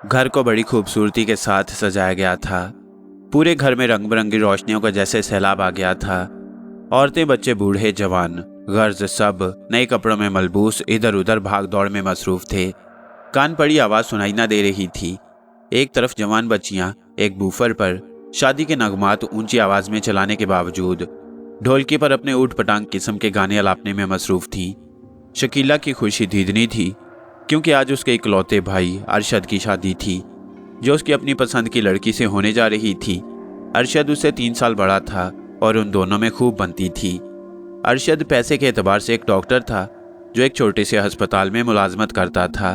घर को बड़ी खूबसूरती के साथ सजाया गया था। पूरे घर में रंग बिरंगी रोशनियों का जैसे सैलाब आ गया था। औरतें, बच्चे, बूढ़े, जवान, गर्ज सब नए कपड़ों में मलबूस इधर उधर भाग दौड़ में मसरूफ थे। कान पड़ी आवाज़ सुनाई ना दे रही थी। एक तरफ जवान बच्चियां एक बूफर पर शादी के नगमात ऊंची आवाज़ में चलाने के बावजूद ढोलकी पर अपने ऊट पटांग किस्म के गाने अलापने में मसरूफ थीं। शकीला की खुशी दीदनी थी, क्योंकि आज उसके इकलौते भाई अरशद की शादी थी, जो उसकी अपनी पसंद की लड़की से होने जा रही थी। अरशद उससे 3 साल बड़ा था और उन दोनों में खूब बनती थी। अरशद पैसे के एतबार से एक डॉक्टर था, जो एक छोटे से अस्पताल में मुलाजमत करता था।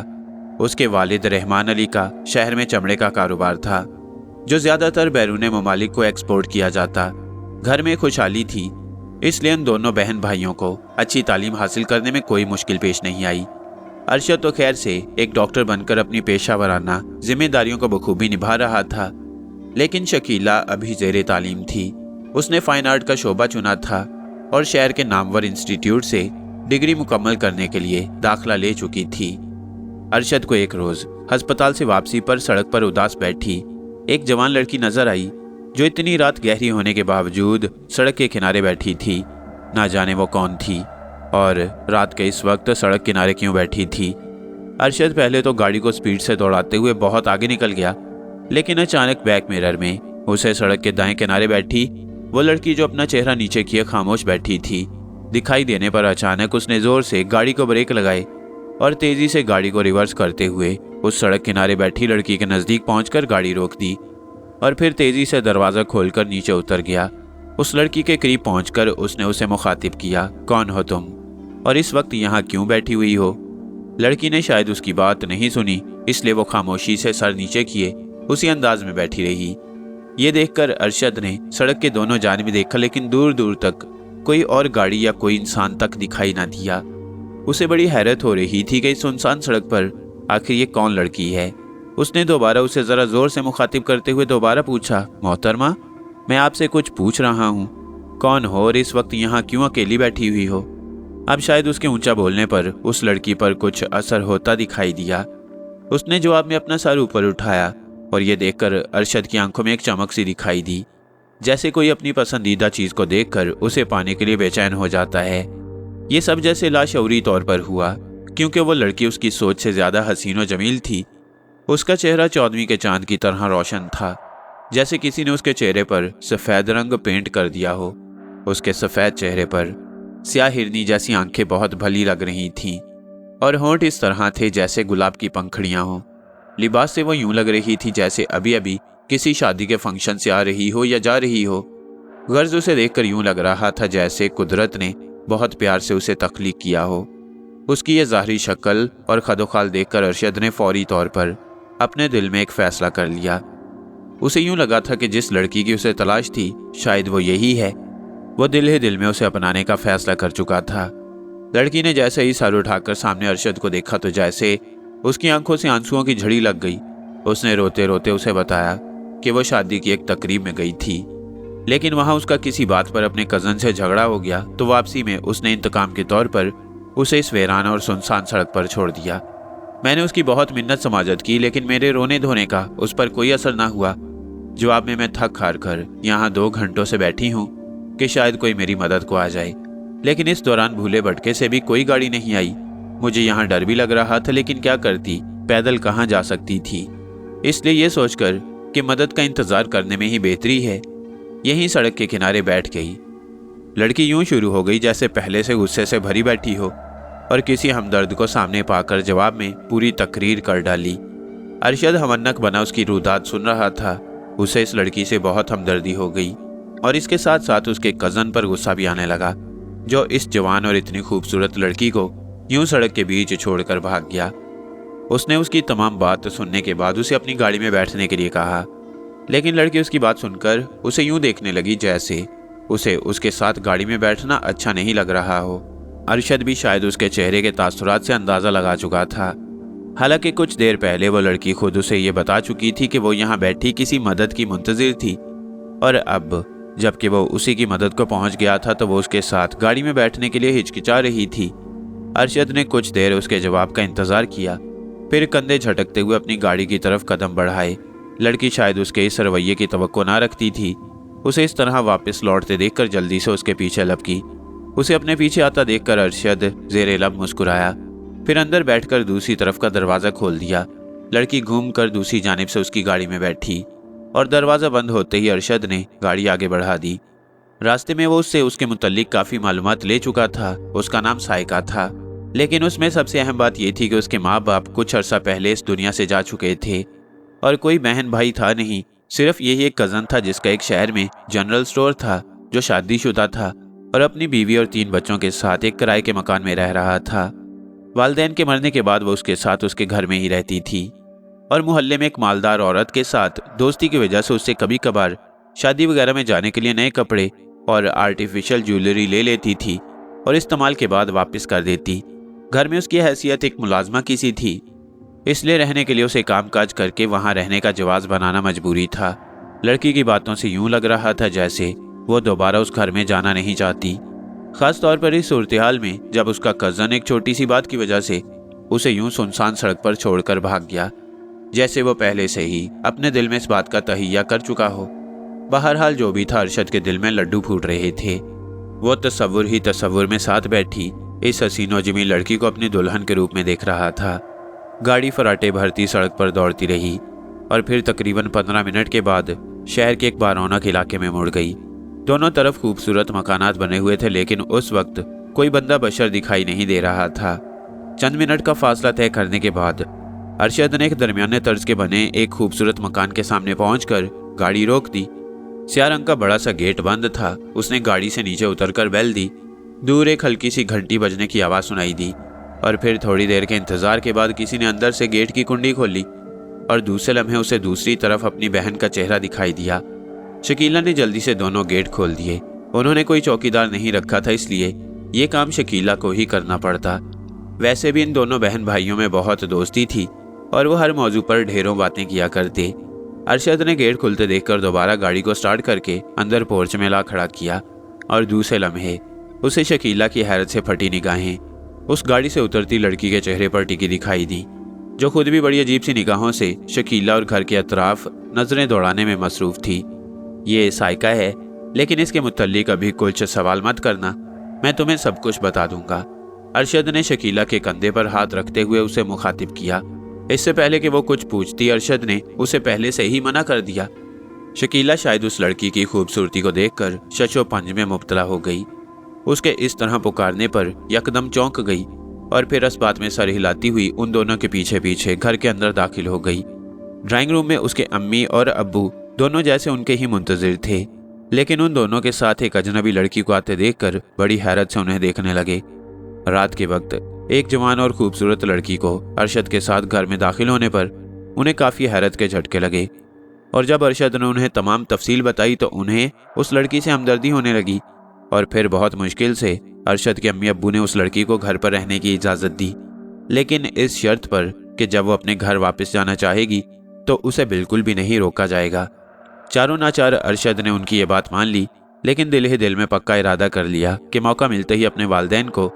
उसके वालिद रहमान अली का शहर में चमड़े का कारोबार था, जो ज़्यादातर बैरून ममालिक को एक्सपोर्ट किया जाता। घर में खुशहाली थी, इसलिए उन दोनों बहन भाइयों को अच्छी तालीम हासिल करने में कोई मुश्किल पेश नहीं आई। अरशद तो खैर से एक डॉक्टर बनकर अपनी पेशा वराना जिम्मेदारियों को बखूबी निभा रहा था, लेकिन शकीला अभी ज़ेरे तालीम थी। उसने फाइन आर्ट का शोबा चुना था और शहर के नामवर इंस्टीट्यूट से डिग्री मुकम्मल करने के लिए दाखिला ले चुकी थी। अरशद को एक रोज़ अस्पताल से वापसी पर सड़क पर उदास बैठी एक जवान लड़की नजर आई, जो इतनी रात गहरी होने के बावजूद सड़क के किनारे बैठी थी। ना जाने वो कौन थी और रात के इस वक्त सड़क किनारे क्यों बैठी थी। अरशद पहले तो गाड़ी को स्पीड से दौड़ाते हुए बहुत आगे निकल गया, लेकिन अचानक बैक मिरर में उसे सड़क के दाएं किनारे बैठी वो लड़की, जो अपना चेहरा नीचे किए खामोश बैठी थी, दिखाई देने पर अचानक उसने जोर से गाड़ी को ब्रेक लगाए और तेजी से गाड़ी को रिवर्स करते हुए उस सड़क किनारे बैठी लड़की के नज़दीक पहुंचकर गाड़ी रोक दी और फिर तेजी से दरवाज़ा खोलकर नीचे उतर गया। उस लड़की के करीब पहुंचकर उसने उसे मुखातिब किया, कौन हो तुम और इस वक्त यहाँ क्यों बैठी हुई हो। लड़की ने शायद उसकी बात नहीं सुनी, इसलिए वो खामोशी से सर नीचे किए उसी अंदाज में बैठी रही। ये देखकर अरशद ने सड़क के दोनों जानिब देखा, लेकिन दूर दूर तक कोई और गाड़ी या कोई इंसान तक दिखाई ना दिया। उसे बड़ी हैरत हो रही थी कि इस सुनसान सड़क पर आखिर ये कौन लड़की है। उसने दोबारा उसे ज़रा ज़ोर से मुखातिब करते हुए दोबारा पूछा, मोहतरमा, मैं आपसे कुछ पूछ रहा हूँ, कौन हो और इस वक्त यहाँ क्यों अकेली बैठी हुई हो। अब शायद उसके ऊंचा बोलने पर उस लड़की पर कुछ असर होता दिखाई दिया। उसने जवाब में अपना सर ऊपर उठाया और ये देखकर अरशद की आंखों में एक चमक सी दिखाई दी, जैसे कोई अपनी पसंदीदा चीज़ को देखकर उसे पाने के लिए बेचैन हो जाता है। ये सब जैसे लाशऊरी तौर पर हुआ, क्योंकि वो लड़की उसकी सोच से ज़्यादा हसीन व जमील थी। उसका चेहरा 14वीं के चांद की तरह रोशन था, जैसे किसी ने उसके चेहरे पर सफ़ेद रंग पेंट कर दिया हो। उसके सफ़ेद चेहरे पर स्याह हिरनी जैसी आंखें बहुत भली लग रही थीं और होंठ इस तरह थे जैसे गुलाब की पंखड़ियां हों। लिबास से वो यूं लग रही थी जैसे अभी अभी किसी शादी के फंक्शन से आ रही हो या जा रही हो। गर्ज उसे देखकर यूं लग रहा था जैसे कुदरत ने बहुत प्यार से उसे तख्लीक किया हो। उसकी ये ज़ाहरी शक्ल और खदोखाल देखकर अरशद ने फौरी तौर पर अपने दिल में एक फ़ैसला कर लिया। उसे यूं लगा था कि जिस लड़की की उसे तलाश थी शायद वो यही है। वो दिल ही दिल में उसे अपनाने का फैसला कर चुका था। लड़की ने जैसे ही सर उठाकर सामने अरशद को देखा तो जैसे उसकी आंखों से आंसुओं की झड़ी लग गई। उसने रोते रोते उसे बताया कि वो शादी की एक तकरीब में गई थी, लेकिन वहाँ उसका किसी बात पर अपने कज़न से झगड़ा हो गया, तो वापसी में उसने इंतकाम के तौर पर उसे इस वीरान और सुनसान सड़क पर छोड़ दिया। मैंने उसकी बहुत मिन्नत समाजत की, लेकिन मेरे रोने धोने का उस पर कोई असर ना हुआ। जवाब में मैं थक हार कर यहाँ 2 घंटों से बैठी हूँ कि शायद कोई मेरी मदद को आ जाए, लेकिन इस दौरान भूले भटके से भी कोई गाड़ी नहीं आई। मुझे यहाँ डर भी लग रहा था, लेकिन क्या करती, पैदल कहाँ जा सकती थी। इसलिए ये सोचकर कि मदद का इंतज़ार करने में ही बेहतरी है, यहीं सड़क के किनारे बैठ गई। लड़की यूं शुरू हो गई जैसे पहले से गुस्से से भरी बैठी हो और किसी हमदर्द को सामने पाकर जवाब में पूरी तकरीर कर डाली। अरशद हमन्नक बना उसकी रुदात सुन रहा था। उसे इस लड़की से बहुत हमदर्दी हो गई और इसके साथ साथ उसके कज़न पर गुस्सा भी आने लगा, जो इस जवान और इतनी खूबसूरत लड़की को यूं सड़क के बीच छोड़कर भाग गया। उसने उसकी तमाम बात सुनने के बाद उसे अपनी गाड़ी में बैठने के लिए कहा, लेकिन लड़की उसकी बात सुनकर उसे यूं देखने लगी जैसे उसे उसके साथ गाड़ी में बैठना अच्छा नहीं लग रहा हो। अरशद भी शायद उसके चेहरे के तासुरात से अंदाज़ा लगा चुका था। हालांकि कुछ देर पहले वो लड़की खुद उसे ये बता चुकी थी कि वो यहाँ बैठी किसी मदद की मुंतज़िर थी, और अब जबकि वो उसी की मदद को पहुँच गया था तो वो उसके साथ गाड़ी में बैठने के लिए हिचकिचा रही थी। अरशद ने कुछ देर उसके जवाब का इंतज़ार किया, फिर कंधे झटकते हुए अपनी गाड़ी की तरफ कदम बढ़ाए। लड़की शायद उसके इस रवैये की तवक्को ना रखती थी। उसे इस तरह वापस लौटते देखकर जल्दी से उसके पीछे लपकी। उसे अपने पीछे आता देखकर अरशद ज़ेरे लब मुस्कुराया, फिर अंदर बैठकर दूसरी तरफ का दरवाज़ा खोल दिया। लड़की घूमकर दूसरी जानिब से उसकी गाड़ी में बैठी और दरवाज़ा बंद होते ही अरशद ने गाड़ी आगे बढ़ा दी। रास्ते में वो उससे उसके मुतल्लिक काफ़ी मालूमात ले चुका था। उसका नाम साइका था, लेकिन उसमें सबसे अहम बात यह थी कि उसके माँ बाप कुछ अरसा पहले इस दुनिया से जा चुके थे और कोई बहन भाई था नहीं। सिर्फ यही एक कज़न था जिसका एक शहर में जनरल स्टोर था, जो शादीशुदा था और अपनी बीवी और 3 बच्चों के साथ एक किराए के मकान में रह रहा था। वालिदैन के मरने के बाद वो उसके साथ उसके घर में ही रहती थी और मोहल्ले में एक मालदार औरत के साथ दोस्ती की वजह से उससे कभी कभार शादी वगैरह में जाने के लिए नए कपड़े और आर्टिफिशियल ज्वेलरी ले लेती थी और इस्तेमाल के बाद वापस कर देती। घर में उसकी हैसियत एक मुलाजमा की सी थी, इसलिए रहने के लिए उसे कामकाज करके वहाँ रहने का जवाज़ बनाना मजबूरी था। लड़की की बातों से यूं लग रहा था जैसे वो दोबारा उस घर में जाना नहीं चाहती, ख़ास तौर पर इस सूरत-ए-हाल में जब उसका कज़न एक छोटी सी बात की वजह से उसे यूं सुनसान सड़क पर छोड़कर भाग गया, जैसे वो पहले से ही अपने दिल में इस बात का तहैया कर चुका हो। बहरहाल जो भी था, अरशद के दिल में लड्डू फूट रहे थे। वो तसव्वुर ही तसव्वुर में साथ बैठी इस हसीनो जमी लड़की को अपनी दुल्हन के रूप में देख रहा था। गाड़ी फराटे भरती सड़क पर दौड़ती रही और फिर तकरीबन 15 मिनट के बाद शहर के एक बारौनक इलाके में मुड़ गई। दोनों तरफ खूबसूरत मकानात बने हुए थे, लेकिन उस वक्त कोई बंदा बशर दिखाई नहीं दे रहा था। चंद मिनट का फासला तय करने के बाद अरशद ने एक दरमियाने तर्ज के बने एक खूबसूरत मकान के सामने पहुंचकर गाड़ी रोक दी। स्याह रंग का बड़ा सा गेट बंद था। उसने गाड़ी से नीचे उतरकर बेल दी। दूर एक हल्की सी घंटी बजने की आवाज़ सुनाई दी और फिर थोड़ी देर के इंतजार के बाद किसी ने अंदर से गेट की कुंडी खोली और दूसरे लम्हे उसे दूसरी तरफ अपनी बहन का चेहरा दिखाई दिया। शकीला ने जल्दी से दोनों गेट खोल दिए। उन्होंने कोई चौकीदार नहीं रखा था, इसलिए ये काम शकीला को ही करना पड़ता। वैसे भी इन दोनों बहन भाइयों में बहुत दोस्ती थी और वो हर मौजू पर ढेरों बातें किया करते। अरशद ने गेट खुलते देखकर दोबारा गाड़ी को स्टार्ट करके अंदर पोर्च में ला खड़ा किया और दूसरे लम्हे उसे शकीला की हैरत से फटी निगाहें उस गाड़ी से उतरती लड़की के चेहरे पर टिकी दिखाई दी, जो खुद भी बड़ी अजीब सी निगाहों से शकीला और घर के अतराफ नजरें दौड़ाने में मसरूफ थी। ये साइका है, लेकिन इसके मुतल्लिक अभी कुछ सवाल मत करना, मैं तुम्हें सब कुछ बता दूंगा। अरशद ने शकीला के कंधे पर हाथ रखते हुए उसे मुखातिब किया। इससे पहले कि वो कुछ पूछती, अरशद ने उसे पहले से ही मना कर दिया। शकीला शायद उस लड़की की खूबसूरती को देखकर शशोपंज में मुब्तला हो गई। उसके इस तरह पुकारने पर यकदम चौंक गई और फिर इस बात में सर हिलाती हुई उन दोनों के पीछे पीछे घर के अंदर दाखिल हो गई। ड्राइंग रूम में उसके अम्मी और अब्बू दोनों जैसे उनके ही मुंतजिर थे, लेकिन उन दोनों के साथ एक अजनबी लड़की को आते देखकर बड़ी हैरत से उन्हें देखने लगे। रात के वक्त एक जवान और खूबसूरत लड़की को अरशद के साथ घर में दाखिल होने पर उन्हें काफ़ी हैरत के झटके लगे और जब अरशद ने उन्हें तमाम तफसील बताई तो उन्हें उस लड़की से हमदर्दी होने लगी और फिर बहुत मुश्किल से अरशद के अम्मी अब्बू ने उस लड़की को घर पर रहने की इजाज़त दी, लेकिन इस शर्त पर कि जब वो अपने घर वापस जाना चाहेगी तो उसे बिल्कुल भी नहीं रोका जाएगा। चारों नाचार अरशद ने उनकी ये बात मान ली, लेकिन दिल ही दिल में पक्का इरादा कर लिया कि मौका मिलते ही अपने वालिदैन को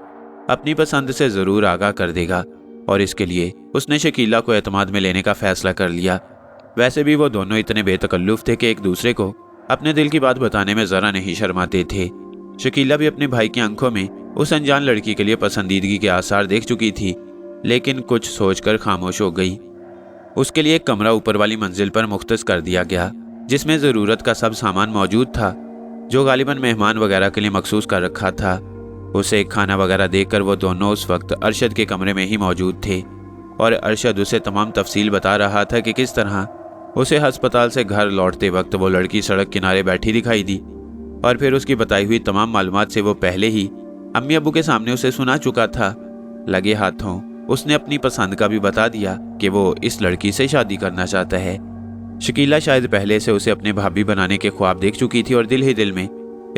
अपनी पसंद से ज़रूर आगाह कर देगा और इसके लिए उसने शकीला को एतमाद में लेने का फ़ैसला कर लिया। वैसे भी वो दोनों इतने बेतकल्लुफ़ थे कि एक दूसरे को अपने दिल की बात बताने में ज़रा नहीं शर्माते थे। शकीला भी अपने भाई की आंखों में उस अनजान लड़की के लिए पसंदीदगी के आसार देख चुकी थी, लेकिन कुछ सोचकर खामोश हो गई। उसके लिए एक कमरा ऊपर वाली मंजिल पर मुख्तस कर दिया गया, जिसमें ज़रूरत का सब सामान मौजूद था, जो गालिबन मेहमान वगैरह के लिए मखसूस कर रखा था। उसे एक खाना वगैरह देखकर वो दोनों उस वक्त अरशद के कमरे में ही मौजूद थे और अरशद उसे तमाम तफसील बता रहा था कि किस तरह उसे अस्पताल से घर लौटते वक्त वो लड़की सड़क किनारे बैठी दिखाई दी और फिर उसकी बताई हुई तमाम मालूमात से वो पहले ही अम्मी अब्बू के सामने उसे सुना चुका था। लगे हाथों उसने अपनी पसंद का भी बता दिया कि वो इस लड़की से शादी करना चाहता है। शकीला शायद पहले से उसे अपने भाभी बनाने के ख्वाब देख चुकी थी और दिल ही दिल में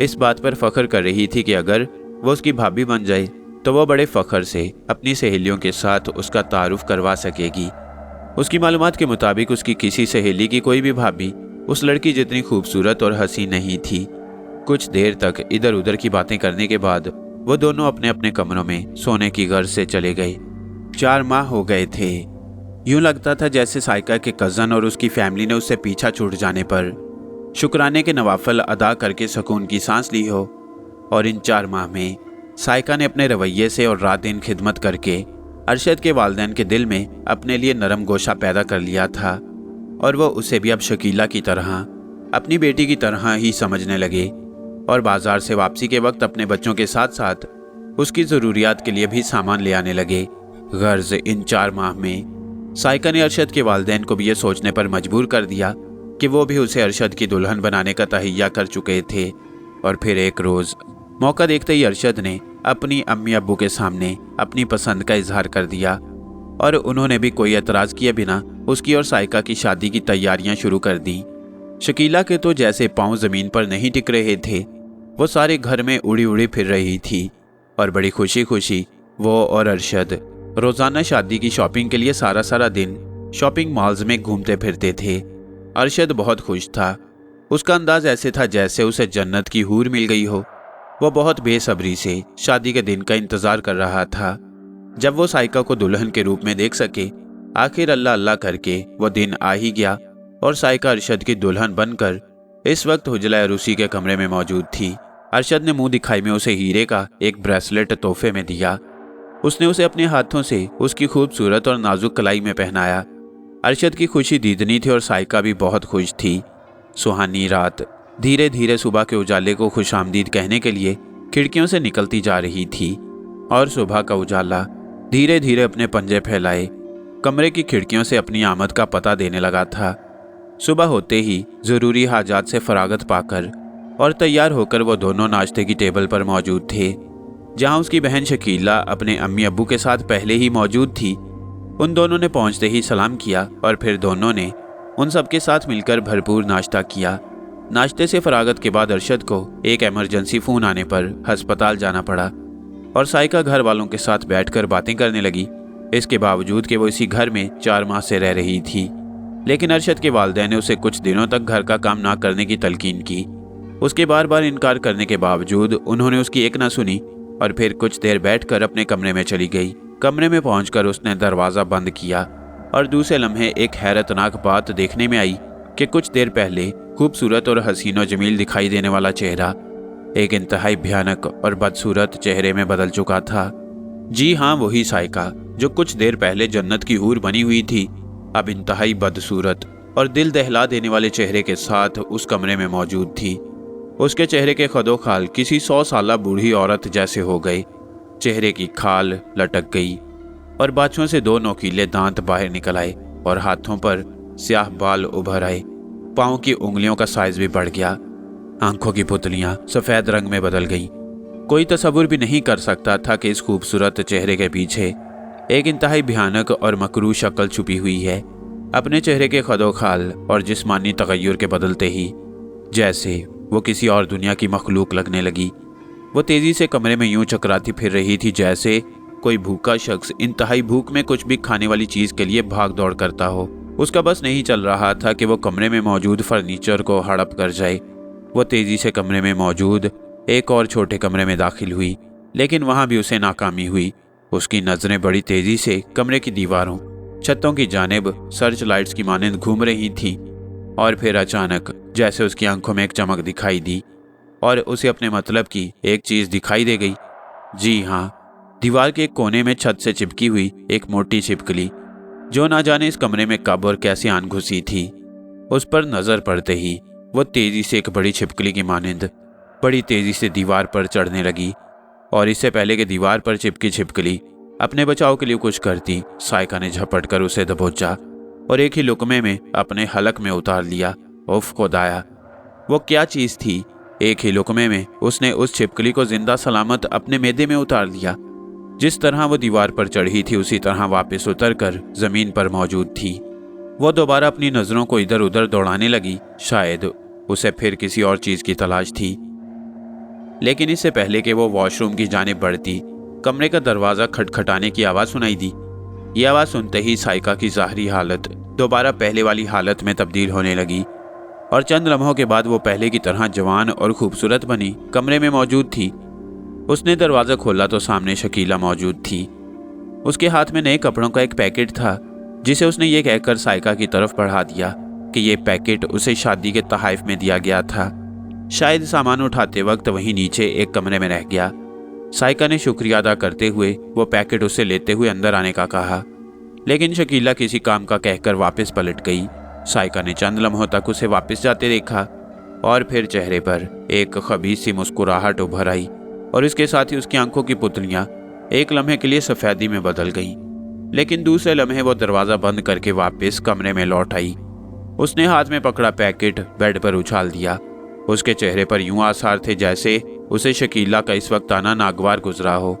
इस बात पर फख्र कर रही थी कि अगर वो उसकी भाभी बन जाए तो वो बड़े फ़ख्र से अपनी सहेलियों के साथ उसका तारुफ करवा सकेगी। उसकी मालूमात के मुताबिक उसकी किसी सहेली की कोई भी भाभी उस लड़की जितनी खूबसूरत और हसीन नहीं थी। कुछ देर तक इधर उधर की बातें करने के बाद वो दोनों अपने अपने कमरों में सोने की गर्ज से चले गए। 4 माह हो गए थे। यूं लगता था जैसे साइका के कज़न और उसकी फैमिली ने उससे पीछा छूट जाने पर शुक्राने के नवाफल अदा करके सुकून की सांस ली हो। और इन 4 माह में साइका ने अपने रवैये से और रात दिन खिदमत करके अरशद के वालिदैन के दिल में अपने लिए नरम गोशा पैदा कर लिया था और वो उसे भी अब शकीला की तरह अपनी बेटी की तरह ही समझने लगे और बाजार से वापसी के वक्त अपने बच्चों के साथ साथ उसकी ज़रूरियात के लिए भी सामान ले आने लगे। गर्ज इन 4 माह में साइका ने अरशद के वालिदैन को भी ये सोचने पर मजबूर कर दिया कि वो भी उसे अरशद की दुल्हन बनाने का तहैया कर चुके थे। और फिर एक रोज़ मौका देखते ही अरशद ने अपनी अम्मी अब्बू के सामने अपनी पसंद का इजहार कर दिया और उन्होंने भी कोई एतराज़ किए बिना उसकी और साइका की शादी की तैयारियां शुरू कर दी। शकीला के तो जैसे पांव ज़मीन पर नहीं टिक रहे थे, वो सारे घर में उड़ी उड़ी फिर रही थी और बड़ी खुशी खुशी वो और अरशद रोज़ाना शादी की शॉपिंग के लिए सारा सारा दिन शॉपिंग मॉल्स में घूमते फिरते थे। अरशद बहुत खुश था। उसका अंदाज ऐसे था जैसे उसे जन्नत की हूर मिल गई हो। वो बहुत बेसब्री से शादी के दिन का इंतज़ार कर रहा था जब वो साइका को दुल्हन के रूप में देख सके। आखिर अल्लाह अल्लाह करके वो दिन आ ही गया और साइका अरशद की दुल्हन बनकर इस वक्त हुजला अरूसी के कमरे में मौजूद थी। अरशद ने मुंह दिखाई में उसे हीरे का एक ब्रेसलेट तोहफे में दिया। उसने उसे अपने हाथों से उसकी खूबसूरत और नाजुक कलाई में पहनाया। अरशद की खुशी दीदनी थी और साइका भी बहुत खुश थी। सुहानी रात धीरे धीरे सुबह के उजाले को खुशामदीद कहने के लिए खिड़कियों से निकलती जा रही थी और सुबह का उजाला धीरे धीरे अपने पंजे फैलाए कमरे की खिड़कियों से अपनी आमद का पता देने लगा था। सुबह होते ही ज़रूरी हाजात से फरागत पाकर और तैयार होकर वो दोनों नाश्ते की टेबल पर मौजूद थे, जहां उसकी बहन शकीला अपने अम्मी अब्बू के साथ पहले ही मौजूद थी। उन दोनों ने पहुंचते ही सलाम किया और फिर दोनों ने उन सबके साथ मिलकर भरपूर नाश्ता किया। नाश्ते से फरागत के बाद अरशद को एक इमरजेंसी फ़ोन आने पर अस्पताल जाना पड़ा और साइका घर वालों के साथ बैठकर बातें करने लगी। इसके बावजूद कि वो इसी घर में 4 माह से रह रही थी, लेकिन अरशद के वालिदैन ने उसे कुछ दिनों तक घर का काम ना करने की तलकीन की। उसके बार बार इनकार करने के बावजूद उन्होंने उसकी एक ना सुनी और फिर कुछ देर बैठकर अपने कमरे में चली गई। कमरे में पहुंचकर उसने दरवाज़ा बंद किया और दूसरे लम्हे एक हैरतनाक बात देखने में आई कि कुछ देर पहले खूबसूरत और हसीन और जमील दिखाई देने वाला चेहरा एक इंतहाई भयानक और बदसूरत चेहरे में बदल चुका था। जी हाँ, वही साइका जो कुछ देर पहले जन्नत की हूर बनी हुई थी, अब इंतहाई बदसूरत और दिल दहला देने वाले चेहरे के साथ उस कमरे में मौजूद थी। उसके चेहरे के खदोखाल किसी 100 साला बूढ़ी औरत जैसे हो गए। चेहरे की खाल लटक गई और बाछुओं से 2 नोकीले दांत बाहर निकल आए और हाथों पर स्याह बाल उभर आए। पाँव की उंगलियों का साइज भी बढ़ गया। आंखों की पुतलियां सफ़ेद रंग में बदल गईं। कोई तसव्वुर भी नहीं कर सकता था कि इस खूबसूरत चेहरे के पीछे एक इंतहाई भयानक और मकरू शक्ल छुपी हुई है। अपने चेहरे के खदोखाल और जिस्मानी तगय्युर के बदलते ही जैसे वो किसी और दुनिया की मखलूक लगने लगी। वो तेज़ी से कमरे में यूं चकराती फिर रही थी जैसे कोई भूखा शख्स इंतहाई भूख में कुछ भी खाने वाली चीज़ के लिए भाग दौड़ करता हो। उसका बस नहीं चल रहा था कि वो कमरे में मौजूद फर्नीचर को हड़प कर जाए। वो तेज़ी से कमरे में मौजूद एक और छोटे कमरे में दाखिल हुई, लेकिन वहाँ भी उसे नाकामी हुई। उसकी नज़रें बड़ी तेज़ी से कमरे की दीवारों, छतों की जानिब सर्च लाइट्स की मानंद घूम रही थीं और फिर अचानक जैसे उसकी आंखों में एक चमक दिखाई दी और उसे अपने मतलब की एक चीज़ दिखाई दे गई। जी हाँ, दीवार के एक कोने में छत से चिपकी हुई एक मोटी छिपकली जो ना जाने इस कमरे में कब और कैसे आन घुसी थी। उस पर नज़र पड़ते ही वो तेज़ी से एक बड़ी छिपकली की मानंद बड़ी तेज़ी से दीवार पर चढ़ने लगी और इससे पहले कि दीवार पर चिपकी छिपकली अपने बचाव के लिए कुछ करती, साइका ने झपट कर उसे दबोचा और एक ही लुकमे में अपने हलक में उतार लिया। उफ खुदाया, वो क्या चीज़ थी! एक ही लुकमे में उसने उस छिपकली को जिंदा सलामत अपने मैदे में उतार लिया। जिस तरह वो दीवार पर चढ़ी थी उसी तरह वापस उतरकर ज़मीन पर मौजूद थी। वो दोबारा अपनी नज़रों को इधर उधर दौड़ाने लगी। शायद उसे फिर किसी और चीज़ की तलाश थी, लेकिन इससे पहले कि वो वॉशरूम की जानिब बढ़ती, कमरे का दरवाज़ा खटखटाने की आवाज़ सुनाई दी। ये आवाज़ सुनते ही साइका की ज़ाहरी हालत दोबारा पहले वाली हालत में तब्दील होने लगी और चंद लम्हों के बाद वो पहले की तरह जवान और खूबसूरत बनी कमरे में मौजूद थी। उसने दरवाज़ा खोला तो सामने शकीला मौजूद थी। उसके हाथ में नए कपड़ों का एक पैकेट था। जिसे उसने ये कहकर साइका की तरफ बढ़ा दिया कि ये पैकेट उसे शादी के तोहफे में दिया गया था। शायद सामान उठाते वक्त वहीं नीचे एक कमरे में रह गया। साइका ने शुक्रिया अदा करते हुए वो पैकेट उसे लेते हुए अंदर आने का कहा, लेकिन शकीला किसी काम का कहकर वापस पलट गई। साइका ने चंद लम्हों तक उसे वापस जाते देखा और फिर चेहरे पर एक खबीस सी मुस्कुराहट उभर आई और इसके साथ ही उसकी आंखों की पुतलियां एक लम्हे के लिए सफेदी में बदल गईं। लेकिन दूसरे लम्हे वो दरवाज़ा बंद करके वापस कमरे में लौट आई। उसने हाथ में पकड़ा पैकेट बेड पर उछाल दिया। उसके चेहरे पर यूं आसार थे जैसे उसे शकीला का इस वक्त आना नागवार गुजरा हो।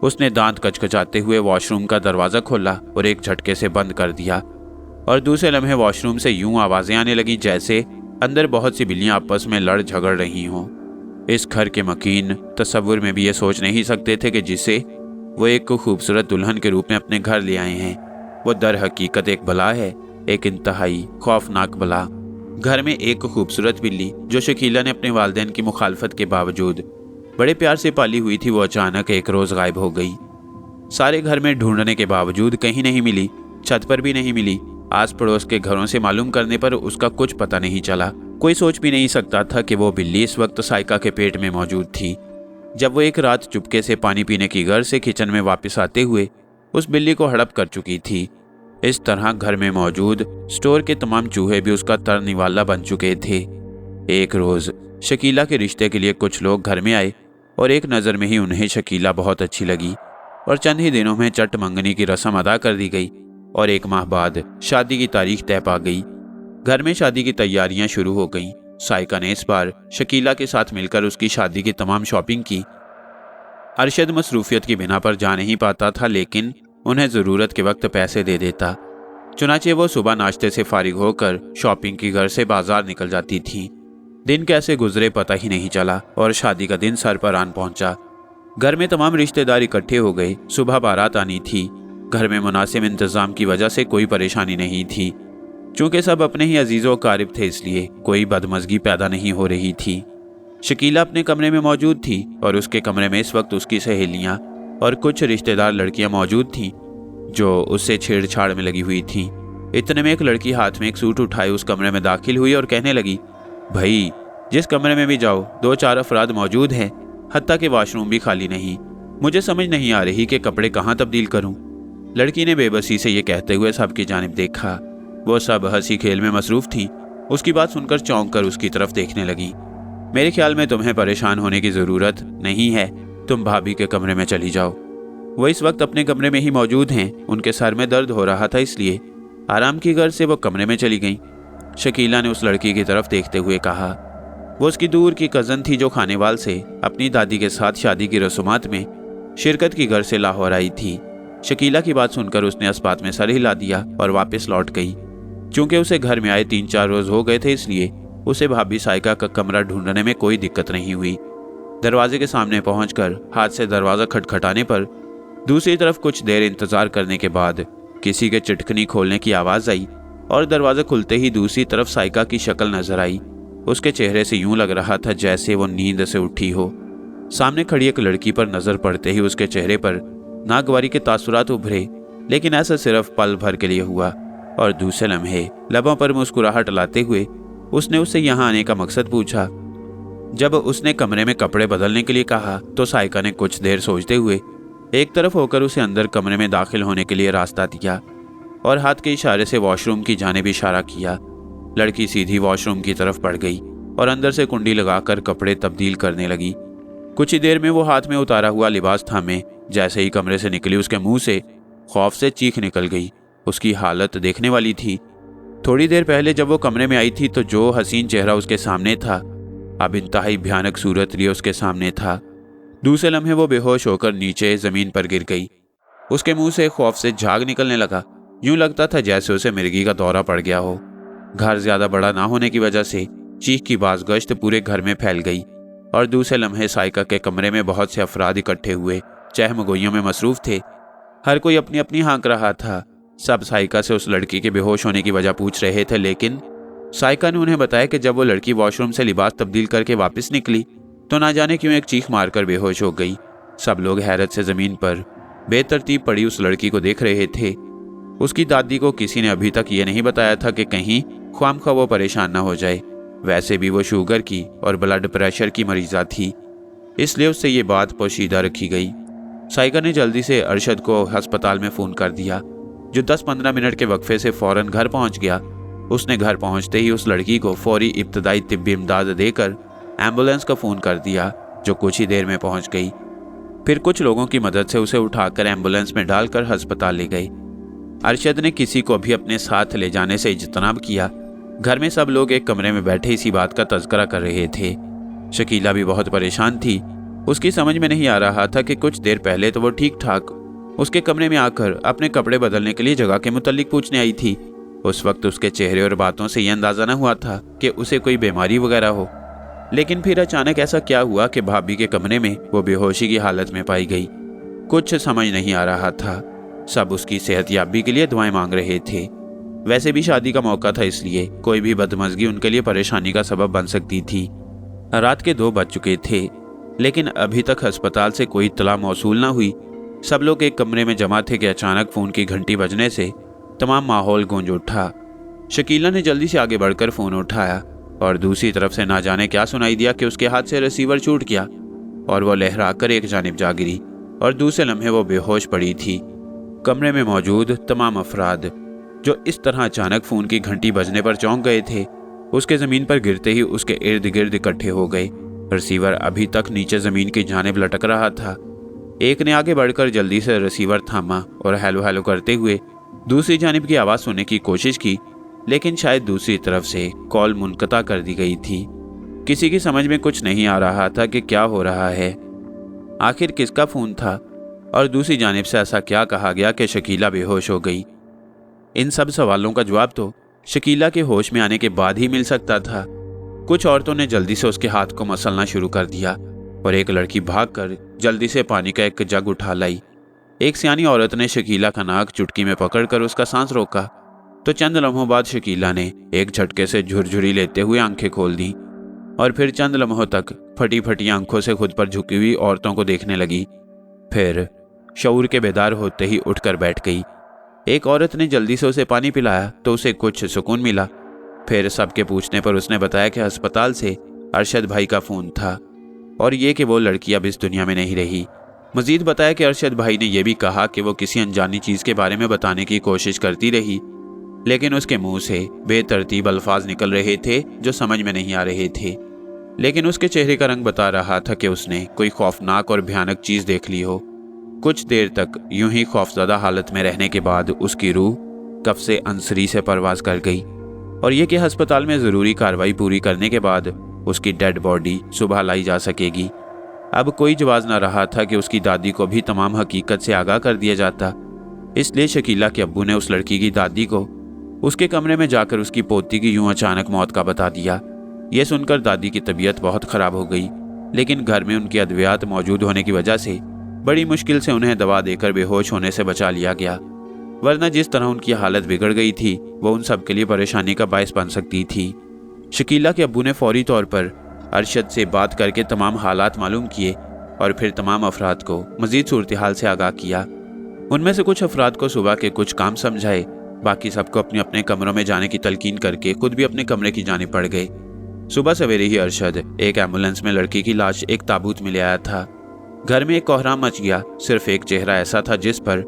उसने दांत कचकचाते हुए वॉशरूम का दरवाज़ा खोला और एक झटके से बंद कर दिया और दूसरे लम्हे वॉशरूम से यूं आवाज़ें आने लगी जैसे अंदर बहुत सी बिल्लियां आपस में लड़ झगड़ रही हों। इस घर के मकीन तस्वुर में भी ये सोच नहीं सकते थे कि जिसे वो एक खूबसूरत दुल्हन के रूप में अपने घर ले आए हैं, वो दर हकीकत एक बला है, एक इंतहाई खौफनाक बला। घर में एक खूबसूरत बिल्ली जो शकीला ने अपने वालिदैन की मुखालफत के बावजूद बड़े प्यार से पाली हुई थी, वो अचानक एक रोज़ गायब हो गई। सारे घर में ढूंढने के बावजूद कहीं नहीं मिली, छत पर भी नहीं मिली। आस पड़ोस के घरों से मालूम करने पर उसका कुछ पता नहीं चला। कोई सोच भी नहीं सकता था कि वो बिल्ली इस वक्त साइका के पेट में मौजूद थी। जब वो एक रात चुपके से पानी पीने की गर्ज से किचन में वापस आते हुए उस बिल्ली को हड़प कर चुकी थी। इस तरह घर में मौजूद स्टोर के तमाम चूहे भी उसका तरनिवाला बन चुके थे। एक रोज़ शकीला के रिश्ते के लिए कुछ लोग घर में आए और एक नज़र में ही उन्हें शकीला बहुत अच्छी लगी और चंद ही दिनों में चट मंगनी की रस्म अदा कर दी गई और 1 माह बाद शादी की तारीख तय पा गई। घर में शादी की तैयारियां शुरू हो गईं। साइका ने इस बार शकीला के साथ मिलकर उसकी शादी की तमाम शॉपिंग की। अरशद मसरूफियत की बिना पर जा नहीं पाता था, लेकिन उन्हें ज़रूरत के वक्त पैसे दे देता। चुनाचे वो सुबह नाश्ते से फारिग होकर शॉपिंग की घर से बाजार निकल जाती थी। दिन कैसे गुजरे पता ही नहीं चला और शादी का दिन सर पर आन पहुंचा। घर में तमाम रिश्तेदार इकट्ठे हो गए। सुबह बारात आनी थी। घर में मुनासिब इंतज़ाम की वजह से कोई परेशानी नहीं थी। चूँकि सब अपने ही अजीज़ों कारिब थे, इसलिए कोई बदमज़गी पैदा नहीं हो रही थी। शकीला अपने कमरे में मौजूद थी और उसके कमरे में इस वक्त उसकी सहेलियाँ और कुछ रिश्तेदार लड़कियाँ मौजूद थीं जो उससे छेड़छाड़ में लगी हुई थीं। इतने में एक लड़की हाथ में एक सूट उठाए उस कमरे में दाखिल हुई और कहने लगी, भाई जिस कमरे में भी जाओ 2-4 अफराद मौजूद हैं, हत्ता कि वॉशरूम भी खाली नहीं। मुझे समझ नहीं आ रही कि कपड़े कहाँ तब्दील करूँ। लड़की ने बेबसी से ये कहते हुए सबकी जानिब देखा। वो सब हंसी खेल में मसरूफ़ थी। उसकी बात सुनकर चौंक कर उसकी तरफ देखने लगी। मेरे ख्याल में तुम्हें परेशान होने की ज़रूरत नहीं है, तुम भाभी के कमरे में चली जाओ। वो इस वक्त अपने कमरे में ही मौजूद हैं। उनके सर में दर्द हो रहा था, इसलिए आराम की गर्ज से वो कमरे में चली गईं। शकीला ने उस लड़की की तरफ देखते हुए कहा। वो उसकी दूर की कज़न थी जो खानेवाल से अपनी दादी के साथ शादी की रसूमात में शिरकत की गर्ज से लाहौर आई थी। शकीला की बात सुनकर उसने इस बात में सर हिला दिया और वापस लौट गई। चूँकि उसे घर में आए 3-4 रोज़ हो गए थे, इसलिए उसे भाभी साइका का कमरा ढूंढने में कोई दिक्कत नहीं हुई। दरवाजे के सामने पहुंचकर हाथ से दरवाज़ा खटखटाने पर दूसरी तरफ कुछ देर इंतज़ार करने के बाद किसी के चिटकनी खोलने की आवाज़ आई और दरवाज़ा खुलते ही दूसरी तरफ साइका की शक्ल नजर आई। उसके चेहरे से यूं लग रहा था जैसे वो नींद से उठी हो। सामने खड़ी एक लड़की पर नज़र पड़ते ही उसके चेहरे पर नागवारी के तासुरात उभरे, लेकिन ऐसा सिर्फ पल भर के लिए हुआ और दूसरे लम्हे लबों पर मुस्कुराहट लाते हुए उसने उससे यहाँ आने का मकसद पूछा। जब उसने कमरे में कपड़े बदलने के लिए कहा तो साइका ने कुछ देर सोचते हुए एक तरफ होकर उसे अंदर कमरे में दाखिल होने के लिए रास्ता दिया और हाथ के इशारे से वॉशरूम की जानिब इशारा किया। लड़की सीधी वॉशरूम की तरफ बढ़ गई और अंदर से कुंडी लगाकर कपड़े तब्दील करने लगी। कुछ ही देर में वो हाथ में उतारा हुआ लिबास थामे जैसे ही कमरे से निकली उसके मुंह से खौफ से चीख निकल गई। उसकी हालत देखने वाली थी। थोड़ी देर पहले जब वो कमरे में आई थी तो जो हसीन चेहरा उसके सामने था, अब इंतहाई भयानक सूरत लिए उसके सामने था। दूसरे लम्हे वो बेहोश होकर नीचे ज़मीन पर गिर गई। उसके मुंह से खौफ से झाग निकलने लगा। यूं लगता था जैसे उसे मिर्गी का दौरा पड़ गया हो। घर ज़्यादा बड़ा ना होने की वजह से चीख की बाज़गश्त पूरे घर में फैल गई और दूसरे लम्हे साइका के कमरे में बहुत से अफराद इकट्ठे हुए चहमगोइयों में मसरूफ़ थे। हर कोई अपनी अपनी हाँक रहा था। सब साइका से उस लड़की के बेहोश होने की वजह पूछ रहे थे, लेकिन साइका ने उन्हें बताया कि जब वो लड़की वॉशरूम से लिबास तब्दील करके वापस निकली तो ना जाने क्यों एक चीख मारकर बेहोश हो गई। सब लोग हैरत से ज़मीन पर बेतरतीब पड़ी उस लड़की को देख रहे थे। उसकी दादी को किसी ने अभी तक ये नहीं बताया था कि कहीं ख्वामख्वाह वो परेशान ना हो जाए। वैसे भी वो शुगर की और ब्लड प्रेशर की मरीजा थी, इसलिए उससे ये बात पोशीदा रखी गई। साइका ने जल्दी से अरशद को अस्पताल में फ़ोन कर दिया, जो 10-15 मिनट के वक्फे से फ़ौरन घर पहुंच गया। उसने घर पहुंचते ही उस लड़की को फौरी इब्तदाई तिब्बी इमदाद देकर एम्बुलेंस का फ़ोन कर दिया, जो कुछ ही देर में पहुंच गई। फिर कुछ लोगों की मदद से उसे उठाकर एम्बुलेंस में डालकर अस्पताल ले गए। अरशद ने किसी को भी अपने साथ ले जाने से इजतनाब किया। घर में सब लोग एक कमरे में बैठे इसी बात का तज़किरा कर रहे थे। शकीला भी बहुत परेशान थी। उसकी समझ में नहीं आ रहा था कि कुछ देर पहले तो वो ठीक ठाक उसके कमरे में आकर अपने कपड़े बदलने के लिए जगह के मुतालिक पूछने आई थी। उस वक्त उसके चेहरे और बातों से यह अंदाज़ा न हुआ था कि उसे कोई बीमारी वगैरह हो। लेकिन फिर अचानक ऐसा क्या हुआ कि भाभी के कमरे में वो बेहोशी की हालत में पाई गई। कुछ समझ नहीं आ रहा था। सब उसकी सेहतयाबी के लिए दुआएं मांग रहे थे। वैसे भी शादी का मौका था, इसलिए कोई भी बदमज़गी उनके लिए परेशानी का सबब बन सकती थी। रात के 2 बज चुके थे, लेकिन अभी तक अस्पताल से कोई इत्तला मौसूल न हुई। सब लोग एक कमरे में जमा थे कि अचानक फ़ोन की घंटी बजने से तमाम माहौल गूंज उठा। शकीला ने जल्दी से आगे बढ़कर फ़ोन उठाया और दूसरी तरफ से ना जाने क्या सुनाई दिया कि उसके हाथ से रिसीवर छूट गया और वो लहराकर एक जानिब जा गिरी और दूसरे लम्हे वो बेहोश पड़ी थी। कमरे में मौजूद तमाम अफराद जो इस तरह अचानक फ़ोन की घंटी बजने पर चौंक गए थे, उसके ज़मीन पर गिरते ही उसके इर्द गिर्द इकट्ठे हो गए। रिसीवर अभी तक नीचे ज़मीन की जानिब लटक रहा था। एक ने आगे बढ़कर जल्दी से रिसीवर थामा और हेलो हेलो करते हुए दूसरी जानिब की आवाज़ सुनने की कोशिश की, लेकिन शायद दूसरी तरफ से कॉल मुनक़ता कर दी गई थी। किसी की समझ में कुछ नहीं आ रहा था कि क्या हो रहा है, आखिर किसका फ़ोन था और दूसरी जानिब से ऐसा क्या कहा गया कि शकीला बेहोश हो गई। इन सब सवालों का जवाब तो शकीला के होश में आने के बाद ही मिल सकता था। कुछ औरतों ने जल्दी से उसके हाथ को मसलना शुरू कर दिया और एक लड़की भागकर जल्दी से पानी का एक जग उठा लाई। एक सियानी औरत ने शकीला का नाक चुटकी में पकड़कर उसका सांस रोका, तो चंद लम्हों बाद शकीला ने एक झटके से झुरझुरी लेते हुए आंखें खोल दी और फिर चंद लम्हों तक फटी फटी आंखों से खुद पर झुकी हुई औरतों को देखने लगी। फिर शऊर के बेदार होते ही उठकर बैठ गई। एक औरत ने जल्दी से उसे पानी पिलाया तो उसे कुछ सुकून मिला। फिर सबके पूछने पर उसने बताया कि अस्पताल से अरशद भाई का फ़ोन था और ये कि वो लड़की अब इस दुनिया में नहीं रही। मजीद बताया कि अरशद भाई ने यह भी कहा कि वो किसी अनजानी चीज़ के बारे में बताने की कोशिश करती रही, लेकिन उसके मुंह से बेतरतीब अल्फाज निकल रहे थे जो समझ में नहीं आ रहे थे। लेकिन उसके चेहरे का रंग बता रहा था कि उसने कोई खौफनाक और भयानक चीज़ देख ली हो। कुछ देर तक यूं ही खौफजदा हालत में रहने के बाद उसकी रूह कफ से अंसरी से परवाज कर गई और ये कि अस्पताल में ज़रूरी कार्रवाई पूरी करने के बाद उसकी डेड बॉडी सुबह लाई जा सकेगी। अब कोई जवाब न रहा था कि उसकी दादी को भी तमाम हकीकत से आगाह कर दिया जाता। इसलिए शकीला के अब्बू ने उस लड़की की दादी को उसके कमरे में जाकर उसकी पोती की यूं अचानक मौत का बता दिया। यह सुनकर दादी की तबीयत बहुत ख़राब हो गई, लेकिन घर में उनकी अद्वियात मौजूद होने की वजह से बड़ी मुश्किल से उन्हें दवा देकर बेहोश होने से बचा लिया गया, वरना जिस तरह उनकी हालत बिगड़ गई थी वो उन सब के लिए परेशानी का बायस बन सकती थी। शकीला के अब्बू ने फौरी तौर पर अरशद से बात करके तमाम हालात मालूम किए और फिर तमाम अफराद को मजीद सूरत हाल से आगाह किया। उनमें से कुछ अफराद को सुबह के कुछ काम समझाए, बाकी सबको अपने अपने कमरों में जाने की तलकीन करके खुद भी अपने कमरे की जानिब पड़ गए। सुबह सवेरे ही अरशद एक एम्बुलेंस में लड़की की लाश एक ताबूत में ले आया था। घर में एक कोहराम मच गया। सिर्फ एक चेहरा ऐसा था जिस पर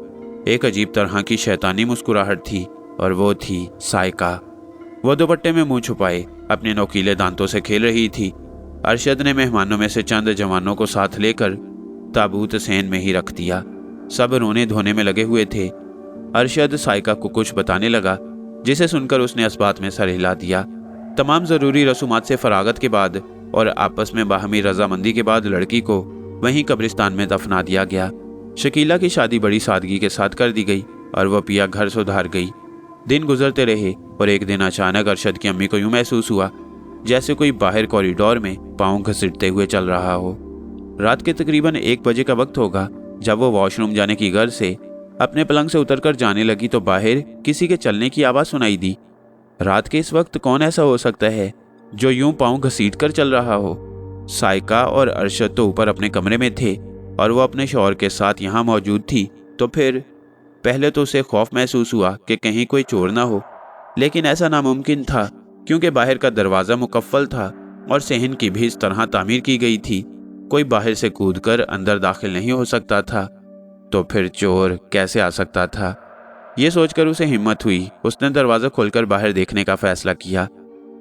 एक अजीब तरह की शैतानी मुस्कुराहट थी और वो थी साइका। वो दुपट्टे में मुंह छुपाए अपने नोकीले दांतों से खेल रही थी। अरशद ने मेहमानों में से चंद जवानों को साथ लेकर ताबूत सेन में ही रख दिया। सब रोने धोने में लगे हुए थे। अरशद साइका को कुछ बताने लगा, जिसे सुनकर उसने इस बात में सर हिला दिया। तमाम ज़रूरी रसूमात से फरागत के बाद और आपस में बाहमी रजामंदी के बाद लड़की को वहीं कब्रिस्तान में दफना दिया गया। शकीला की शादी बड़ी सादगी के साथ कर दी गई और वह पिया घर सुधार गई। दिन गुजरते रहे और एक दिन अचानक अरशद की अम्मी को यूं महसूस हुआ जैसे कोई बाहर कॉरिडोर में पाँव घसीटते हुए चल रहा हो। रात के तकरीबन 1 बजे का वक्त होगा जब वो वॉशरूम जाने की गर्ज से अपने पलंग से उतरकर जाने लगी तो बाहर किसी के चलने की आवाज़ सुनाई दी। रात के इस वक्त कौन ऐसा हो सकता है जो यूं पाँव घसीट कर चल रहा हो। साइका और अरशद तो ऊपर अपने कमरे में थे और वो अपने शौहर के साथ यहाँ मौजूद थी, तो फिर पहले तो उसे खौफ महसूस हुआ कि कहीं कोई चोर ना हो, लेकिन ऐसा नामुमकिन था क्योंकि बाहर का दरवाज़ा मुकफ्फल था और सहन की भी इस तरह तामीर की गई थी, कोई बाहर से कूदकर अंदर दाखिल नहीं हो सकता था, तो फिर चोर कैसे आ सकता था। ये सोचकर उसे हिम्मत हुई। उसने दरवाज़ा खोलकर बाहर देखने का फैसला किया।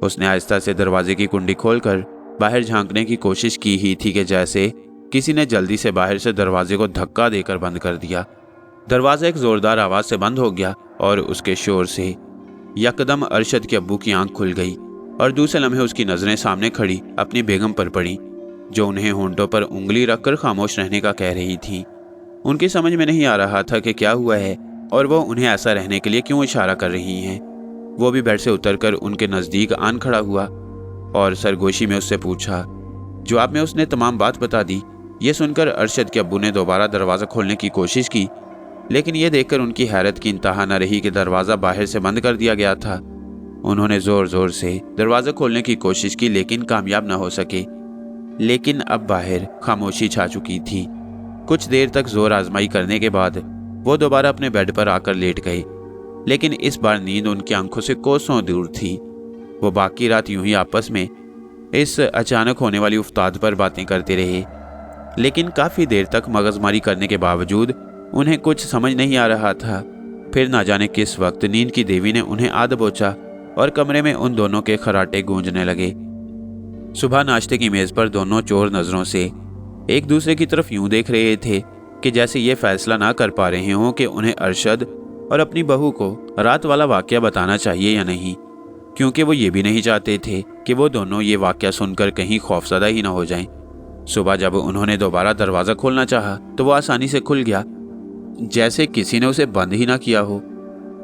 उसने आहिस्ता से दरवाजे की कुंडी खोलकर बाहर झांकने की कोशिश की ही थी कि जैसे किसी ने जल्दी से बाहर से दरवाजे को धक्का देकर बंद कर दिया। दरवाज़ा एक ज़ोरदार आवाज़ से बंद हो गया और उसके शोर से यकदम अरशद के अब्बू की आंख खुल गई और दूसरे लम्हे उसकी नज़रें सामने खड़ी अपनी बेगम पर पड़ी, जो उन्हें होंठों पर उंगली रखकर खामोश रहने का कह रही थी। उनकी समझ में नहीं आ रहा था कि क्या हुआ है और वो उन्हें ऐसा रहने के लिए क्यों इशारा कर रही हैं। वो भी बेड से उतरकर उनके नज़दीक आन खड़ा हुआ और सरगोशी में उससे पूछा। जवाब में उसने तमाम बात बता दी। ये सुनकर अरशद के अब्बू ने दोबारा दरवाज़ा खोलने की कोशिश की, लेकिन यह देखकर उनकी हैरत की इंतहा न रही कि दरवाज़ा बाहर से बंद कर दिया गया था। उन्होंने ज़ोर ज़ोर से दरवाज़ा खोलने की कोशिश की, लेकिन कामयाब न हो सके। लेकिन अब बाहर खामोशी छा चुकी थी। कुछ देर तक जोर आजमाई करने के बाद वो दोबारा अपने बेड पर आकर लेट गए, लेकिन इस बार नींद उनकी आंखों से कोसों दूर थी। वो बाकी रात यूं ही आपस में इस अचानक होने वाली उफ्ताद पर बातें करते रहे, लेकिन काफ़ी देर तक मगजमारी करने के बावजूद उन्हें कुछ समझ नहीं आ रहा था। फिर ना जाने किस वक्त नींद की देवी ने उन्हें आ दबोचा और कमरे में उन दोनों के खराटे गूंजने लगे। सुबह नाश्ते की मेज़ पर दोनों चोर नज़रों से एक दूसरे की तरफ यूं देख रहे थे कि जैसे ये फैसला ना कर पा रहे हों कि उन्हें अरशद और अपनी बहू को रात वाला वाक़या बताना चाहिए या नहीं, क्योंकि वो ये भी नहीं चाहते थे कि वो दोनों ये वाक़या सुनकर कहीं खौफज़दा ही ना हो जाएं। सुबह जब उन्होंने दोबारा दरवाज़ा खोलना चाहा तो वो आसानी से खुल गया, जैसे किसी ने उसे बंद ही ना किया हो।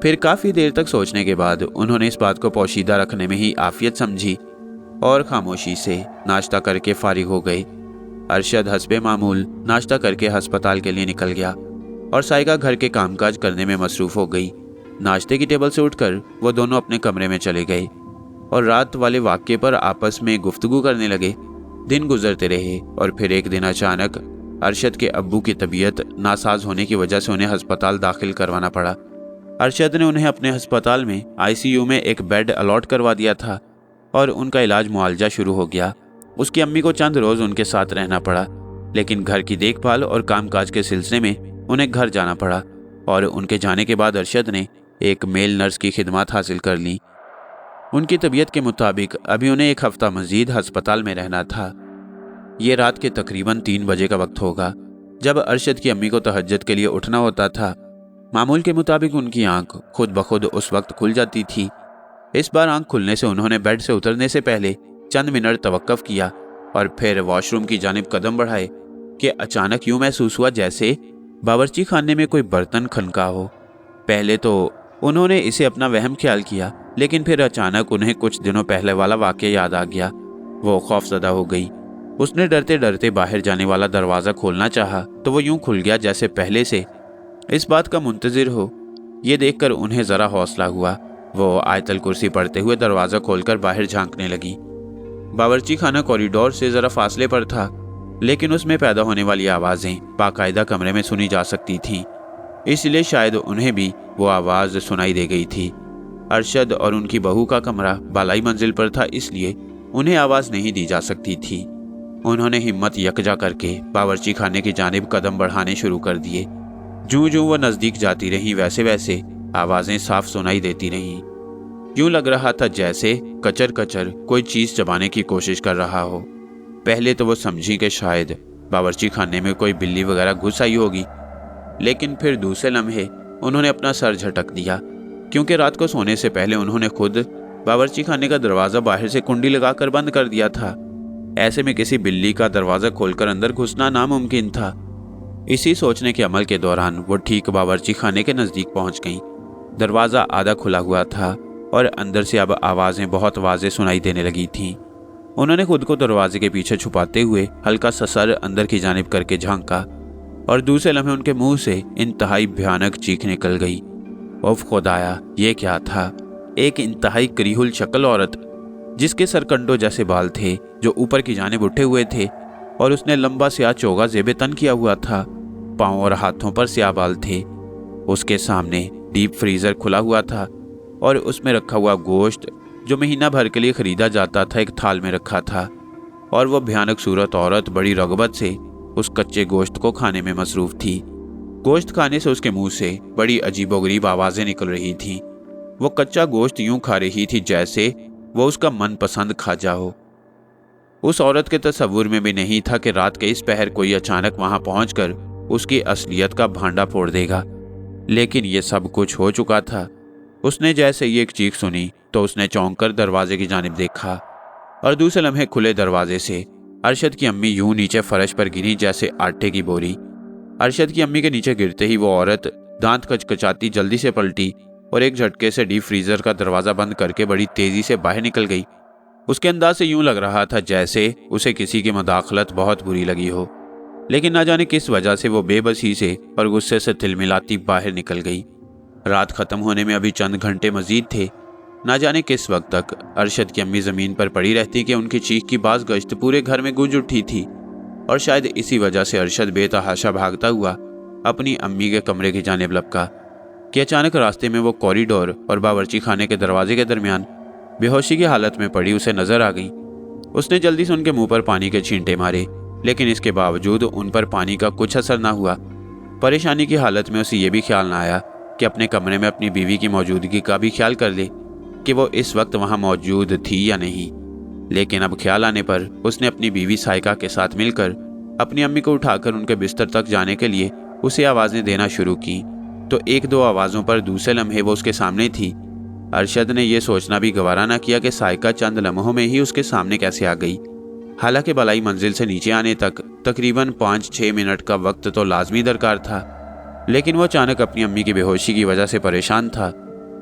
फिर काफ़ी देर तक सोचने के बाद उन्होंने इस बात को पोशीदा रखने में ही आफियत समझी और खामोशी से नाश्ता करके फारिग हो गए। अरशद हस्बे मामूल नाश्ता करके हस्पताल के लिए निकल गया और साइगा घर के कामकाज करने में मसरूफ़ हो गई। नाश्ते की टेबल से उठकर वो दोनों अपने कमरे में चले गए और रात वाले वाक़ये पर आपस में गुफ्तगू करने लगे। दिन गुजरते रहे और फिर एक दिन अचानक अरशद के अब्बू की तबीयत नासाज होने की वजह से उन्हें हस्पताल दाखिल करवाना पड़ा। अरशद ने उन्हें अपने हस्पताल में आईसीयू में एक बेड अलॉट करवा दिया था और उनका इलाज मुआलजा शुरू हो गया। उसकी अम्मी को चंद रोज़ उनके साथ रहना पड़ा, लेकिन घर की देखभाल और कामकाज के सिलसिले में उन्हें घर जाना पड़ा और उनके जाने के बाद अरशद ने एक मेल नर्स की खिदमत हासिल कर ली। उनकी तबीयत के मुताबिक अभी उन्हें एक हफ्ता मजीद हस्पताल में रहना था। ये रात के तकरीबन 3 बजे का वक्त होगा जब अरशद की अम्मी को तहज्जुद के लिए उठना होता था। मामूल के मुताबिक उनकी आंख खुद ब खुद उस वक्त खुल जाती थी। इस बार आंख खुलने से उन्होंने बेड से उतरने से पहले चंद मिनट तवक्कुफ किया और फिर वॉशरूम की जानिब कदम बढ़ाए कि अचानक यूं महसूस हुआ जैसे बावर्ची खाने में कोई बर्तन खनका हो। पहले तो उन्होंने इसे अपना वहम ख्याल किया, लेकिन फिर अचानक उन्हें कुछ दिनों पहले वाला वाक़या याद आ गया। वो खौफज़दा हो गई। उसने डरते डरते बाहर जाने वाला दरवाज़ा खोलना चाहा तो वो यूं खुल गया जैसे पहले से इस बात का मुंतज़िर हो। ये देखकर उन्हें ज़रा हौसला हुआ। वो आयतल कुर्सी पढ़ते हुए दरवाज़ा खोलकर बाहर झांकने लगी। बावर्ची खाना कॉरिडोर से ज़रा फासले पर था, लेकिन उसमें पैदा होने वाली आवाज़ें बाकायदा कमरे में सुनी जा सकती थीं, इसलिए शायद उन्हें भी वो आवाज़ सुनाई दे गई थी। अरशद और उनकी बहू का कमरा बालाई मंजिल पर था, इसलिए उन्हें आवाज़ नहीं दी जा सकती थी। उन्होंने हिम्मत यकजा करके बावर्ची खाने की जानिब कदम बढ़ाने शुरू कर दिए। जूं जूं वह नज़दीक जाती रहीं वैसे वैसे आवाज़ें साफ सुनाई देती रहीं। यूं लग रहा था जैसे कचर कचर कोई चीज़ चबाने की कोशिश कर रहा हो। पहले तो वो समझी कि शायद बावर्ची खाने में कोई बिल्ली वगैरह घुस आई होगी, लेकिन फिर दूसरे लम्हे उन्होंने अपना सर झटक दिया, क्योंकि रात को सोने से पहले उन्होंने खुद बावर्ची खाने का दरवाज़ा बाहर से कुंडी लगाकर बंद कर दिया था। ऐसे में किसी बिल्ली का दरवाज़ा खोलकर अंदर घुसना नामुमकिन था। इसी सोचने के अमल के दौरान वो ठीक बावर्ची खाने के नज़दीक पहुंच गईं। दरवाज़ा आधा खुला हुआ था और अंदर से अब आवाज़ें बहुत वाज़े सुनाई देने लगी थीं। उन्होंने खुद को दरवाजे के पीछे छुपाते हुए हल्का सा सर अंदर की जानिब करके झांका और दूसरे लम्हे उनके मुंह से इंतहाई भयानक चीख निकल गई। उफ खुदाया, ये क्या था? एक इंतहाई करीहुल शक्ल औरत जिसके सरकंडों जैसे बाल थे जो ऊपर की जानिब उठे हुए थे और उसने लंबा स्याह चोगा ज़ेबे तन किया हुआ था। पाँव और हाथों पर स्याह बाल थे। उसके सामने डीप फ्रीजर खुला हुआ था और उसमें रखा हुआ गोश्त जो महीना भर के लिए खरीदा जाता था एक थाल में रखा था, और वो भयानक सूरत औरत बड़ी रगबत से उस कच्चे गोश्त को खाने में मसरूफ थी। गोश्त खाने से उसके मुंह से बड़ी अजीबोगरीब आवाजें निकल रही थीं। वो कच्चा गोश्त यूं खा रही थी जैसे वो उसका मनपसंद खाजा हो। उस औरत के तस्वुर में भी नहीं था कि रात के इस पहर कोई अचानक वहां पहुंचकर उसकी असलियत का भांडा फोड़ देगा, लेकिन ये सब कुछ हो चुका था। उसने जैसे ही एक चीख सुनी तो उसने चौंक कर दरवाजे की जानिब देखा, और दूसरे लम्हे खुले दरवाजे से अरशद की अम्मी यूं नीचे फर्श पर गिरी जैसे आटे की बोरी। अरशद की अम्मी के नीचे गिरते ही वो औरत दांत कचकचाती जल्दी से पलटी और एक झटके से डीप फ्रीजर का दरवाजा बंद करके बड़ी तेजी से बाहर निकल गई। उसके अंदाज से यूं लग रहा था जैसे उसे किसी की मदाखलत बहुत बुरी लगी हो, लेकिन ना जाने किस वजह से वो बेबसी से और गुस्से से तिलमिलाती बाहर निकल गई। रात खत्म होने में अभी चंद घंटे मजीद थे। ना जाने किस वक्त तक अरशद की अम्मी जमीन पर पड़ी रहती कि उनकी चीख की बाज गश्त पूरे घर में गूंज उठी थी, और शायद इसी वजह से अरशद बेतहाशा भागता हुआ अपनी अम्मी के कमरे की जानिब लपका कि अचानक रास्ते में वो कॉरिडोर और बावर्ची खाने के दरवाजे के दरमियान बेहोशी की हालत में पड़ी उसे नजर आ गई। उसने जल्दी से उनके मुंह पर पानी के छींटे मारे, लेकिन इसके बावजूद उन पर पानी का कुछ असर ना हुआ। परेशानी की हालत में उसे ये भी ख्याल ना आया कि अपने कमरे में अपनी बीवी की मौजूदगी का भी ख्याल कर ले कि वो इस वक्त वहां मौजूद थी या नहीं। लेकिन अब ख्याल आने पर उसने अपनी बीवी साइका के साथ मिलकर अपनी अम्मी को उठाकर उनके बिस्तर तक जाने के लिए उसे आवाज़ें देना शुरू की, तो एक दो आवाज़ों पर दूसरे लम्हे वो उसके सामने थी। अरशद ने यह सोचना भी गवारा ना किया कि साइका चंद लम्हों में ही उसके सामने कैसे आ गई। हालांकि बलाई मंजिल से नीचे आने तक तकरीबन 5-6 मिनट का वक्त तो लाजमी दरकार था, लेकिन वो अचानक अपनी अम्मी की बेहोशी की वजह से परेशान था,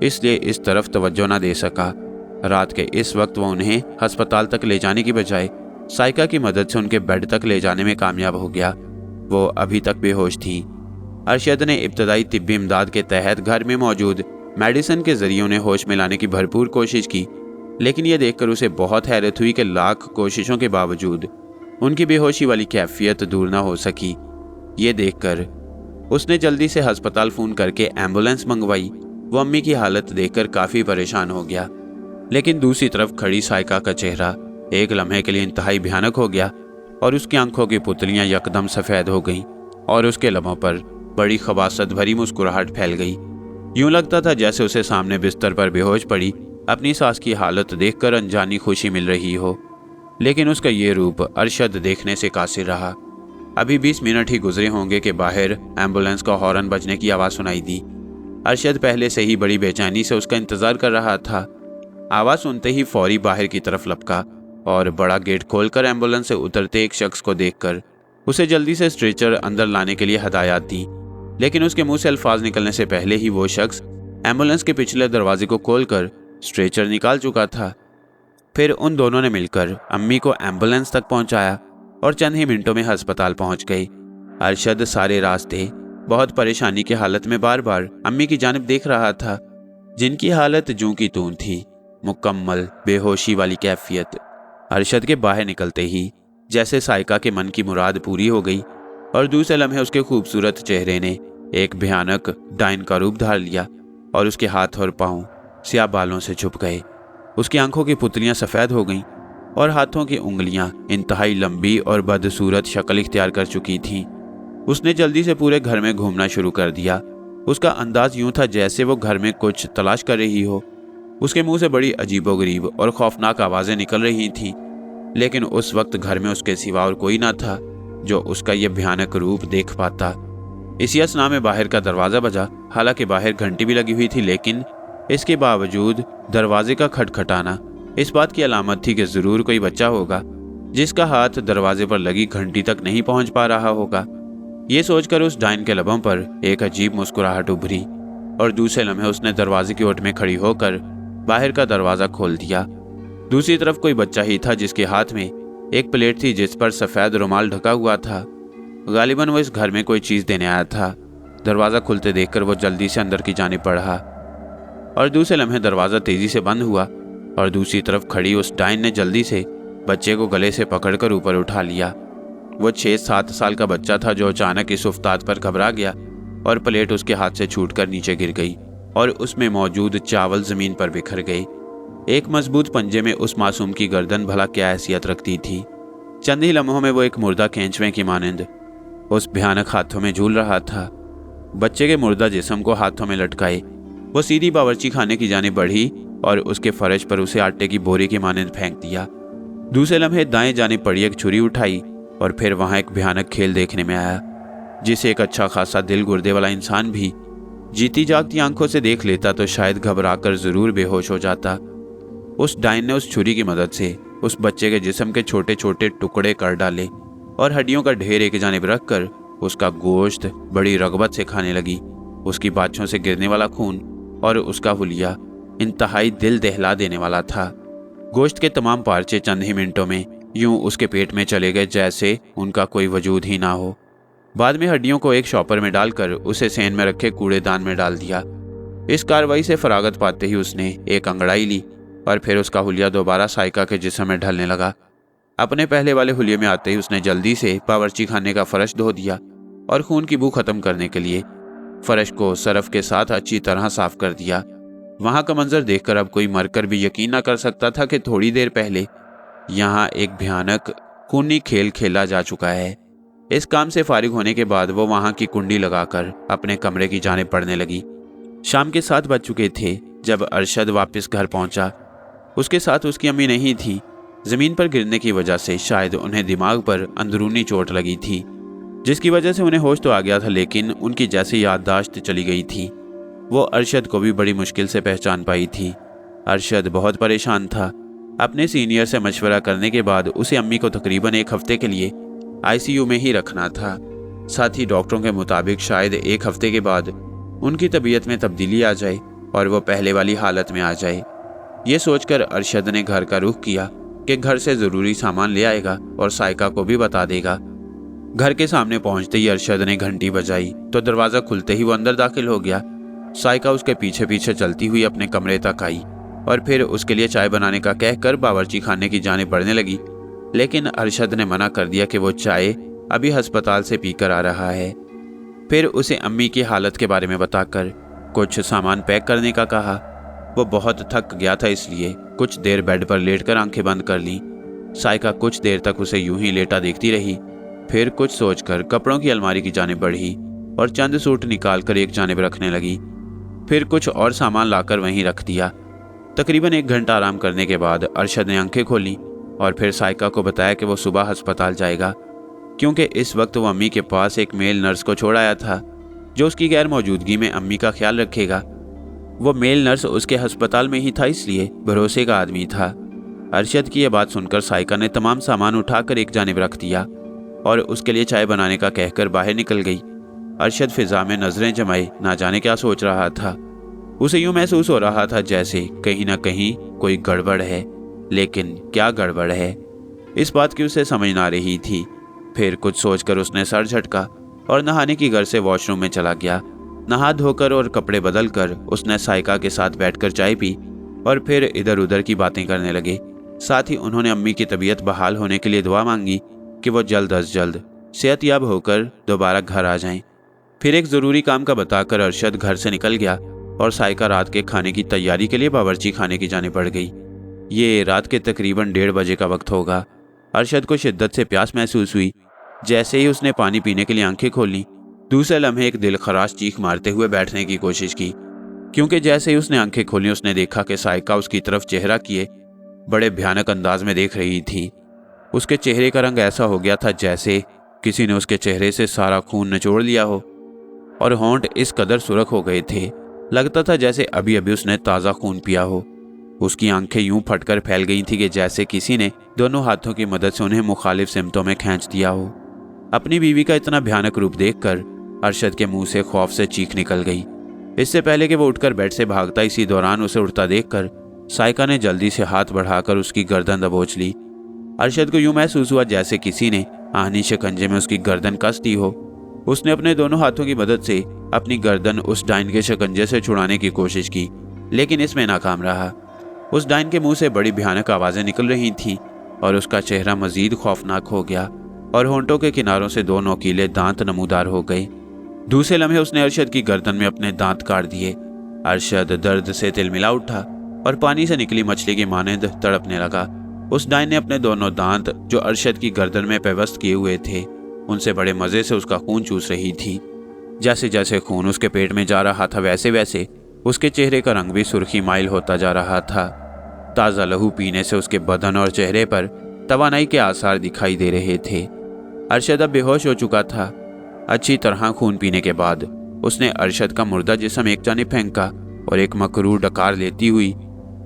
इसलिए इस तरफ तवज्जो ना दे सका। रात के इस वक्त वो उन्हें अस्पताल तक ले जाने की बजाय साइका की मदद से उनके बेड तक ले जाने में कामयाब हो गया। वो अभी तक बेहोश थी। अरशद ने इब्तदाई तिब्बी इमदाद के तहत घर में मौजूद मेडिसिन के जरिए उन्हें होश में लाने की भरपूर कोशिश की, लेकिन यह देखकर उसे बहुत हैरत हुई कि लाख कोशिशों के बावजूद उनकी बेहोशी वाली कैफियत दूर ना हो सकी। ये देखकर उसने जल्दी से अस्पताल फ़ोन करके एम्बुलेंस मंगवाई। वो अम्मी की हालत देखकर काफ़ी परेशान हो गया, लेकिन दूसरी तरफ खड़ी साइका का चेहरा एक लम्हे के लिए इंतहाई भयानक हो गया और उसकी आंखों की पुतलियां यकदम सफ़ेद हो गईं और उसके लम्हों पर बड़ी खबासत भरी मुस्कुराहट फैल गई। यूं लगता था जैसे उसे सामने बिस्तर पर बेहोश पड़ी अपनी सास की हालत देखकर अनजानी खुशी मिल रही हो, लेकिन उसका ये रूप अरशद देखने से कासिर रहा। अभी 20 मिनट ही गुजरे होंगे कि बाहर एम्बुलेंस का हॉर्न बजने की आवाज़ सुनाई दी। अरशद पहले से ही बड़ी बेचैनी से उसका इंतज़ार कर रहा था। आवाज़ सुनते ही फौरी बाहर की तरफ लपका और बड़ा गेट खोलकर एम्बुलेंस से उतरते एक शख्स को देखकर उसे जल्दी से स्ट्रेचर अंदर लाने के लिए हदायत दी, लेकिन उसके मुंह से अल्फाज निकलने से पहले ही वो शख्स एम्बुलेंस के पिछले दरवाजे को खोलकर स्ट्रेचर निकाल चुका था। फिर उन दोनों ने मिलकर अम्मी को एम्बुलेंस तक पहुंचाया और चंद ही मिनटों में अस्पताल पहुंच गई। अरशद सारे रास्ते बहुत परेशानी की हालत में बार बार अम्मी की जानिब देख रहा था, जिनकी हालत जूं की तूं थी, मुकम्मल बेहोशी वाली कैफियत। अरशद के बाहर निकलते ही जैसे साइका के मन की मुराद पूरी हो गई और दूसरे लम्हे उसके खूबसूरत चेहरे ने एक भयानक डायन का रूप धार लिया और उसके हाथ और पांव स्याह बालों से छुप गए। उसकी आंखों की पुतलियां सफ़ेद हो गईं और हाथों की उंगलियां इंतहाई लंबी और बदसूरत शक्ल इख्तियार कर चुकी थीं। उसने जल्दी से पूरे घर में घूमना शुरू कर दिया। उसका अंदाज यूं था जैसे वो घर में कुछ तलाश कर रही हो। उसके मुंह से बड़ी अजीबोगरीब और खौफनाक आवाज़ें निकल रही थीं, लेकिन उस वक्त घर में उसके सिवा और कोई ना था जो उसका यह भयानक रूप देख पाता। इसी असना में बाहर का दरवाज़ा बजा। हालांकि बाहर घंटी भी लगी हुई थी, लेकिन इसके बावजूद दरवाजे का खटखटाना इस बात की अलामत थी कि ज़रूर कोई बच्चा होगा जिसका हाथ दरवाजे पर लगी घंटी तक नहीं पहुंच पा रहा होगा। ये सोचकर उस डायन के लबों पर एक अजीब मुस्कुराहट उभरी और दूसरे लम्हे उसने दरवाजे की ओट में खड़ी होकर बाहर का दरवाज़ा खोल दिया। दूसरी तरफ कोई बच्चा ही था जिसके हाथ में एक प्लेट थी जिस पर सफ़ेद रुमाल ढका हुआ था। गालिबन वो इस घर में कोई चीज़ देने आया था। दरवाज़ा खुलते देखकर वो जल्दी से अंदर की जानिब बढ़ा और दूसरे लम्हे दरवाज़ा तेज़ी से बंद हुआ और दूसरी तरफ खड़ी उस डायन ने जल्दी से बच्चे को गले से पकड़कर ऊपर उठा लिया। वो 6-7 साल का बच्चा था जो अचानक इस उफ्ताद पर घबरा गया और प्लेट उसके हाथ से छूटकर नीचे गिर गई और उसमें मौजूद चावल जमीन पर बिखर गए। एक मजबूत पंजे में उस मासूम की गर्दन भला क्या हैसियत रखती थी। चंद ही लम्हों में वो एक मुर्दा खींचवें की मानंद उस भयानक हाथों में झूल रहा था। बच्चे के मुर्दा जिस्म को हाथों में लटकाए वो सीधी बावर्ची खाने की जानिब बढ़ी और उसके फर्श पर उसे आटे की बोरी की मानंद फेंक दिया। दूसरे लम्हे दाएं जानिब पड़ी एक छुरी उठाई और फिर वहां एक भयानक खेल देखने में आया, जिसे एक अच्छा खासा दिल गुर्दे वाला इंसान भी जीती जागती आंखों से देख लेता तो शायद घबराकर जरूर बेहोश हो जाता। उस डाइन ने उस छुरी की मदद से उस बच्चे के जिस्म के छोटे छोटे टुकड़े कर डाले और हड्डियों का ढेर एक जानिब रखकर उसका गोश्त बड़ी रगबत से खाने लगी। उसकी बाछों से गिरने वाला खून और उसका हुलिया इंतहाई दिल दहला देने वाला था। गोश्त के तमाम पार्चे चंद ही मिनटों में यूं उसके पेट में चले गए जैसे उनका कोई वजूद ही ना हो। बाद में हड्डियों को एक शॉपर में डालकर उसे सेन में रखे कूड़ेदान में डाल दिया। इस कार्रवाई से फरागत पाते ही उसने एक अंगड़ाई ली और फिर उसका हुलिया दोबारा साइका के जिस्म में ढलने लगा। अपने पहले वाले हुलिये में आते ही उसने जल्दी से बावर्ची खाने का फर्श धो दिया और खून की बू खत्म करने के लिए फर्श को सरफ के साथ अच्छी तरह साफ कर दिया। वहां का मंजर देखकर अब कोई मरकर भी यकीन न कर सकता था कि थोड़ी देर पहले यहाँ एक भयानक खूनी खेल खेला जा चुका है। इस काम से फारिग होने के बाद वो वहां की कुंडी लगाकर अपने कमरे की जानिब पढ़ने लगी। शाम के 7 बज चुके थे जब अरशद वापस घर पहुंचा। उसके साथ उसकी अम्मी नहीं थी। जमीन पर गिरने की वजह से शायद उन्हें दिमाग पर अंदरूनी चोट लगी थी, जिसकी वजह से उन्हें होश तो आ गया था, लेकिन उनकी जैसी याददाश्त चली गई थी। वो अरशद को भी बड़ी मुश्किल से पहचान पाई थी। अरशद बहुत परेशान था। अपने सीनियर से मशवरा करने के बाद उसे अम्मी को तकरीबन 1 हफ्ते के लिए आईसीयू में ही रखना था। साथ ही डॉक्टरों के मुताबिक शायद 1 हफ्ते के बाद उनकी तबीयत में तब्दीली आ जाए और वो पहले वाली हालत में आ जाए। ये सोचकर अरशद ने घर का रुख किया कि घर से ज़रूरी सामान ले आएगा और साइका को भी बता देगा। घर के सामने पहुंचते ही अरशद ने घंटी बजाई तो दरवाज़ा खुलते ही वो अंदर दाखिल हो गया। साइका उसके पीछे पीछे चलती हुई अपने कमरे तक आई और फिर उसके लिए चाय बनाने का कहकर बावर्ची खाने की जानिब बढ़ने लगी, लेकिन अरशद ने मना कर दिया कि वो चाय अभी अस्पताल से पीकर आ रहा है। फिर उसे अम्मी की हालत के बारे में बताकर कुछ सामान पैक करने का कहा। वो बहुत थक गया था, इसलिए कुछ देर बेड पर लेटकर आंखें बंद कर लीं। साइका कुछ देर तक उसे यूं ही लेटा देखती रही, फिर कुछ सोचकर कपड़ों की अलमारी की जानिब बढ़ी और चंद सूट निकालकर एक जानिब रखने लगी। फिर कुछ और सामान लाकर वहीं रख दिया। तकरीबन 1 घंटा आराम करने के बाद अरशद ने आंखें खोली और फिर साइका को बताया कि वो सुबह अस्पताल जाएगा, क्योंकि इस वक्त वो अम्मी के पास एक मेल नर्स को छोड़ आया था जो उसकी गैर मौजूदगी में अम्मी का ख्याल रखेगा। वो मेल नर्स उसके अस्पताल में ही था, इसलिए भरोसे का आदमी था। अरशद की यह बात सुनकर साइका ने तमाम सामान उठाकर एक जानिब रख दिया और उसके लिए चाय बनाने का कहकर बाहर निकल गई। अरशद फिजा में नजरें जमाए ना जाने क्या सोच रहा था। उसे यूं महसूस हो रहा था जैसे कहीं ना कहीं कोई गड़बड़ है, लेकिन क्या गड़बड़ है इस बात की उसे समझ ना रही थी। फिर कुछ सोचकर उसने सर झटका और नहाने की घर से वॉशरूम में चला गया। नहा धोकर और कपड़े बदलकर उसने साइका के साथ बैठकर चाय पी और फिर इधर उधर की बातें करने लगे। साथ ही उन्होंने अम्मी की तबीयत बहाल होने के लिए दुआ मांगी कि वो जल्द अज जल्द सेहतयाब होकर दोबारा घर आ जाएं। फिर एक ज़रूरी काम का बताकर अरशद घर से निकल गया और साइका रात के खाने की तैयारी के लिए बावर्ची खाने की जानिब बढ़ गई। ये रात के तकरीबन 1:30 बजे का वक्त होगा। अरशद को शिद्दत से प्यास महसूस हुई। जैसे ही उसने पानी पीने के लिए आंखें खोली, दूसरे लम्हे एक दिलखराश चीख मारते हुए बैठने की कोशिश की, क्योंकि जैसे ही उसने आंखें खोली उसने देखा कि साइका उसकी तरफ चेहरा किए बड़े भयानक अंदाज में देख रही थी। उसके चेहरे का रंग ऐसा हो गया था जैसे किसी ने उसके चेहरे से सारा खून निचोड़ लिया हो और होंठ इस कदर सुर्ख हो गए थे, लगता था जैसे अभी अभी उसने ताज़ा खून पिया हो। उसकी आंखें यूं फटकर फैल गई थी कि जैसे किसी ने दोनों हाथों की मदद से उन्हें मुखालिफ सिमतों में खींच दिया हो। अपनी बीवी का इतना भयानक रूप देखकर अरशद के मुंह से खौफ से चीख निकल गई। इससे पहले कि वो उठकर बेड से भागता, इसी दौरान उसे उड़ता देखकर साइका ने जल्दी से हाथ बढ़ाकर उसकी गर्दन दबोच ली। अरशद को यूं महसूस हुआ जैसे किसी ने आहनी शिकंजे में उसकी गर्दन कस दी हो। उसने अपने दोनों हाथों की मदद से अपनी गर्दन उस डाइन के शिकंजे से छुड़ाने की कोशिश की, लेकिन इसमें नाकाम रहा। उस डाइन के मुंह से बड़ी भयानक आवाज़ें निकल रही थीं और उसका चेहरा मजीद खौफनाक हो गया और होंठों के किनारों से 2 नोकीले दांत नमूदार हो गए। दूसरे लम्हे उसने अरशद की गर्दन में अपने दांत काट दिए। अरशद दर्द से तिलमिला उठा और पानी से निकली मछली की मानंद तड़पने लगा। उस डायन ने अपने दोनों दांत जो अरशद की गर्दन में पेवस्त किए हुए थे, उनसे बड़े मजे से उसका खून चूस रही थी। जैसे जैसे खून उसके पेट में जा रहा था, वैसे वैसे उसके चेहरे का रंग भी सुर्खी माइल होता जा रहा था। ताज़ा लहू पीने से उसके बदन और चेहरे पर तवानाई के आसार दिखाई दे रहे थे। अरशद अब बेहोश हो चुका था। अच्छी तरह खून पीने के बाद उसने अरशद का मुर्दा जिस्म एक जानिब फेंका और एक मकरूर डकार लेती हुई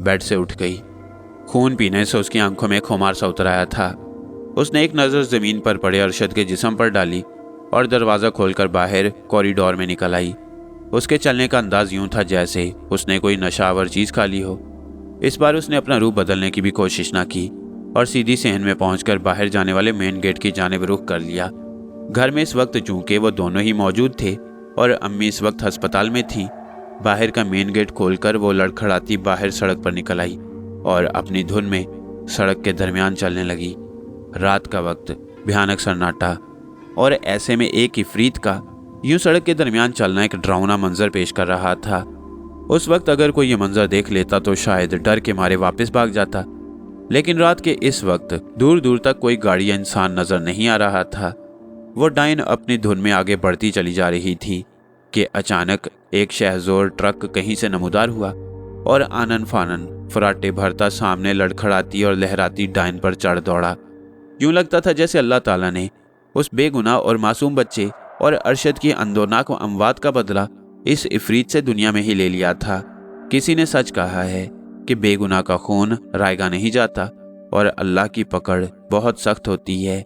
बेड से उठ गई। खून पीने से उसकी आंखों में खुमार सा उतर आया था। उसने एक नज़र ज़मीन पर पड़े अरशद के जिस्म पर डाली और दरवाज़ा खोलकर बाहर कॉरिडोर में निकल आई। उसके चलने का अंदाज यूं था जैसे उसने कोई नशावर चीज़ खा ली हो। इस बार उसने अपना रूप बदलने की भी कोशिश ना की और सीधी सहन में पहुंचकर बाहर जाने वाले मेन गेट की जानिब रुख कर लिया। घर में इस वक्त चूंकि वो दोनों ही मौजूद थे और अम्मी इस वक्त अस्पताल में थी, बाहर का मेन गेट खोलकर वो लड़खड़ाती बाहर सड़क पर निकल आई और अपनी धुन में सड़क के दरमियान चलने लगी। रात का वक्त, भयानक सन्नाटा, और ऐसे में एक इफरीत का यूं सड़क के दरमियान चलना एक डरावना मंजर पेश कर रहा था। उस वक्त अगर कोई ये मंजर देख लेता तो शायद डर के मारे वापस भाग जाता, लेकिन रात के इस वक्त दूर दूर तक कोई गाड़ी या इंसान नजर नहीं आ रहा था। वो डायन अपनी धुन में आगे बढ़ती चली जा रही थी कि अचानक एक शहजोर ट्रक कहीं से नमूदार हुआ और आनन फानन फराटे भरता सामने लड़खड़ाती और लहराती डायन पर चढ़ दौड़ा। यूं लगता था जैसे अल्लाह ताला ने उस बेगुनाह और मासूम बच्चे और अरशद की अंदोनाक अमवात का बदला इस इफरीत से दुनिया में ही ले लिया था। किसी ने सच कहा है कि बेगुनाह का खून रायगा नहीं जाता और अल्लाह की पकड़ बहुत सख्त होती है।